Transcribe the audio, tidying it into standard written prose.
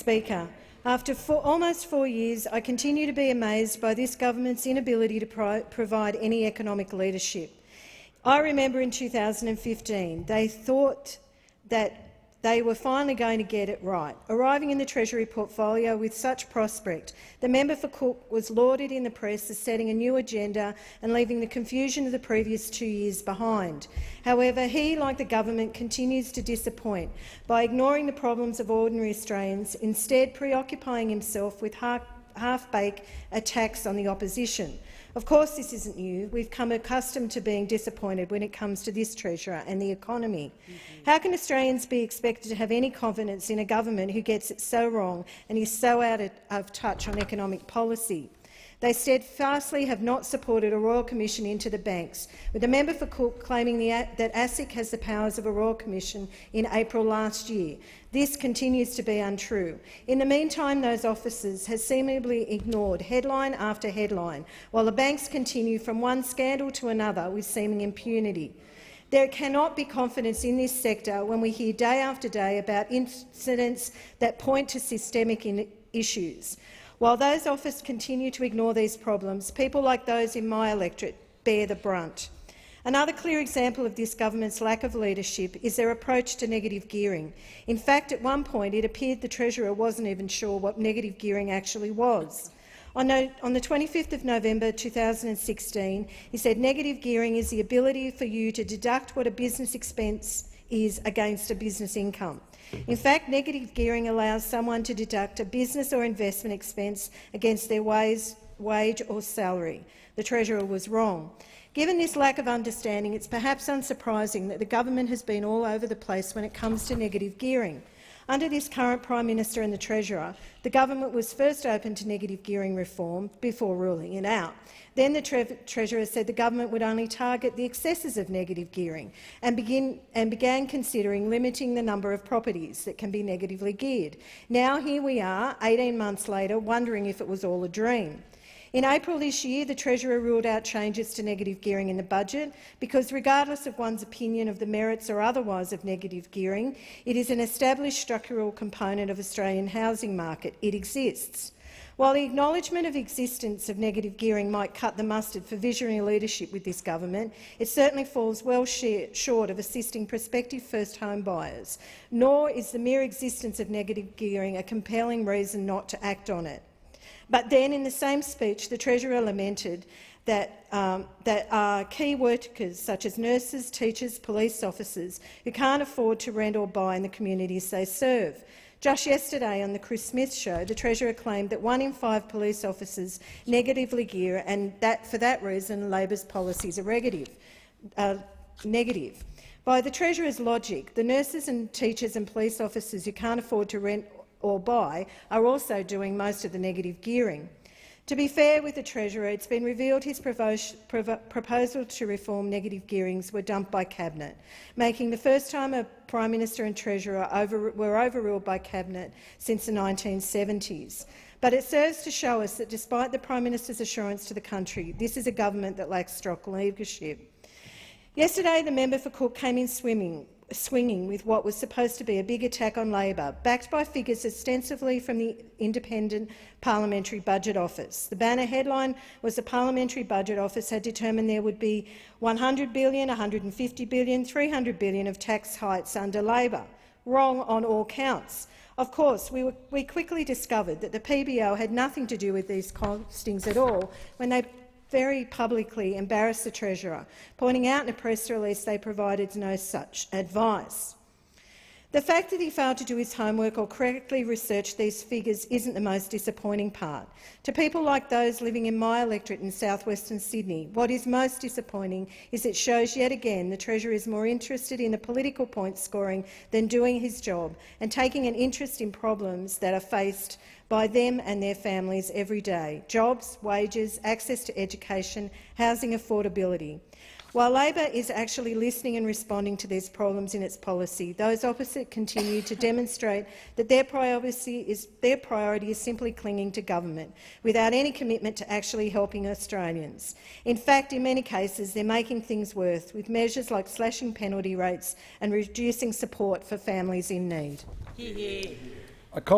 Speaker, after almost 4 years, I continue to be amazed by this government's inability to provide any economic leadership. I remember in 2015 they thought that they were finally going to get it right. Arriving in the Treasury portfolio with such prospect, the member for Cook was lauded in the press as setting a new agenda and leaving the confusion of the previous 2 years behind. However, he, like the government, continues to disappoint by ignoring the problems of ordinary Australians, instead preoccupying himself with half-baked attacks on the opposition. Of course, this isn't new. We've come accustomed to being disappointed when it comes to this Treasurer and the economy. How can Australians be expected to have any confidence in a government who gets it so wrong and is so out of touch on economic policy? They steadfastly have not supported a Royal Commission into the banks, with the member for Cook claiming that ASIC has the powers of a Royal Commission in April last year. This continues to be untrue. In the meantime, those officers have seemingly ignored headline after headline, while the banks continue from one scandal to another with seeming impunity. There cannot be confidence in this sector when we hear day after day about incidents that point to systemic issues. While those officers continue to ignore these problems, people like those in my electorate bear the brunt. Another clear example of this government's lack of leadership is their approach to negative gearing. In fact, at one point it appeared the Treasurer wasn't even sure what negative gearing actually was. On the 25th of November 2016, he said negative gearing is the ability for you to deduct what a business expense is against a business income. In fact, negative gearing allows someone to deduct a business or investment expense against their wage or salary. The Treasurer was wrong. Given this lack of understanding, it's perhaps unsurprising that the government has been all over the place when it comes to negative gearing. Under this current Prime Minister and the Treasurer, the government was first open to negative gearing reform before ruling it out. Then the Treasurer said the government would only target the excesses of negative gearing and began considering limiting the number of properties that can be negatively geared. Now here we are, 18 months later, wondering if it was all a dream. In April this year, the Treasurer ruled out changes to negative gearing in the budget because, regardless of one's opinion of the merits or otherwise of negative gearing, it is an established structural component of Australian housing market. It exists. While the acknowledgement of existence of negative gearing might cut the mustard for visionary leadership with this government, it certainly falls well short of assisting prospective first home buyers, nor is the mere existence of negative gearing a compelling reason not to act on it. But then, in the same speech, the Treasurer lamented that key workers such as nurses, teachers, police officers who can't afford to rent or buy in the communities they serve. Just yesterday on the Chris Smith show, the Treasurer claimed that 1 in 5 police officers negatively gear and that for that reason Labor's policies are negative. By the Treasurer's logic, the nurses and teachers and police officers who can't afford to rent or buy are also doing most of the negative gearing. To be fair with the Treasurer, it's been revealed his proposal to reform negative gearings were dumped by Cabinet, making the first time a Prime Minister and Treasurer were overruled by Cabinet since the 1970s. But it serves to show us that despite the Prime Minister's assurance to the country, this is a government that lacks strong leadership. Yesterday, the member for Cook came in swinging with what was supposed to be a big attack on Labor, backed by figures ostensibly from the Independent Parliamentary Budget Office. The banner headline was the Parliamentary Budget Office had determined there would be $100 billion, $150 billion, $300 billion of tax hikes under Labor. Wrong on all counts. Of course, we quickly discovered that the PBO had nothing to do with these costings at all when they very publicly embarrassed the Treasurer, pointing out in a press release they provided no such advice. The fact that he failed to do his homework or correctly research these figures isn't the most disappointing part. To people like those living in my electorate in south-western Sydney, what is most disappointing is it shows yet again the Treasurer is more interested in the political point scoring than doing his job and taking an interest in problems that are faced by them and their families every day: jobs, wages, access to education, housing affordability. While Labor is actually listening and responding to these problems in its policy, those opposite continue to demonstrate that their priority is simply clinging to government, without any commitment to actually helping Australians. In fact, in many cases, they're making things worse, with measures like slashing penalty rates and reducing support for families in need.